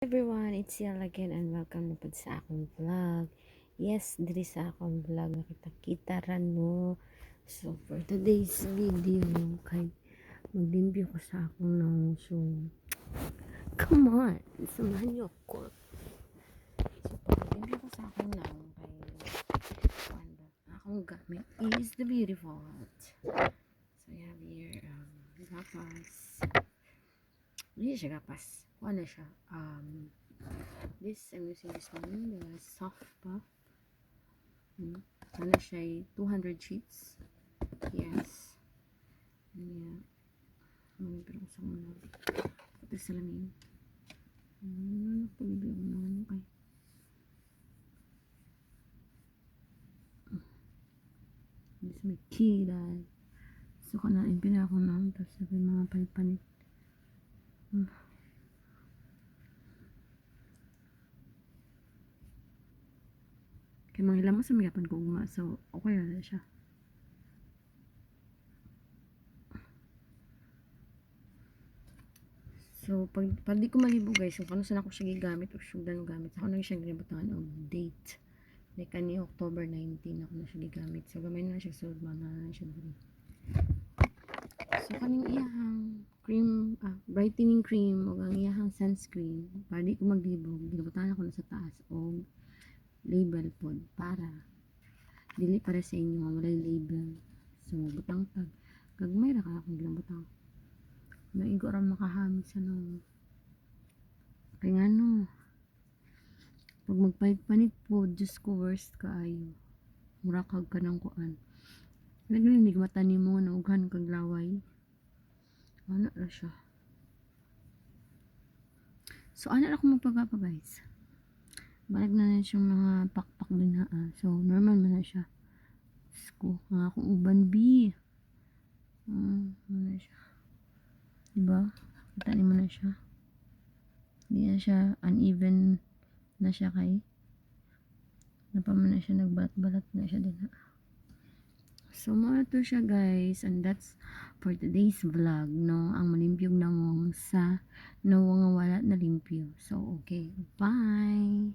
Everyone, it's Yal again and welcome na po sa akong vlog. Yes, diri sa akong vlog nakita-kita ra no. So for today's video kay maglimpyo ko sa akong nang. So come on, samahan niyo ako. So paglimpyo ko sa akong nang kay akong gamit is the beautiful. So I have here gapas. Hindi siya gapas. Ano siya? I'm using this one, the soft puff. Ano siya, 200 sheets. Yes. Yeah. Pero sa mga pati salamin. Pagbibiyak mo naman yung kay. This may kilay. So, kanain pinako na. Tapos sabi mga palipanit. Kaya mga ilang mas umigapan ko nga. So, okay na siya. So, pag di ko malibo guys, kung ano saan ako siya gigamit o sudan gamit, ako na siya ginabutangan og date. Like, kani October 19 ako na siya gigamit. So, gamay na siya. So, mana na siya dito. So, kaning iyahang cream, brightening cream o ang iyahang sunscreen, para di ko maglibog, ginabutangan ako na sa taas o label pod para dili para sa inyo nga walay label. So, butang tag. Gagmay ra ka akong ginabutang. Naigo ra makahamit sa nung kaya nga no pag magpalit-panit po Diyos ko worst kaayo murakag ka ng kuan naglinig mata ni mo na ughan kag laway ano ra siya. So ano ra ko magpagapa guys, balik na siyang mga pakpak din ha. So normal man na siya ko nga akong uban B ano siya diba, kita ni mo na siya, hindi na siya uneven na siya kay napaman na siya, nagbalat-balat na siya din ha. So mga to siya guys, and that's for today's vlog no, ang malimpyog na mong sa nawang wala na limpyo. So okay, bye.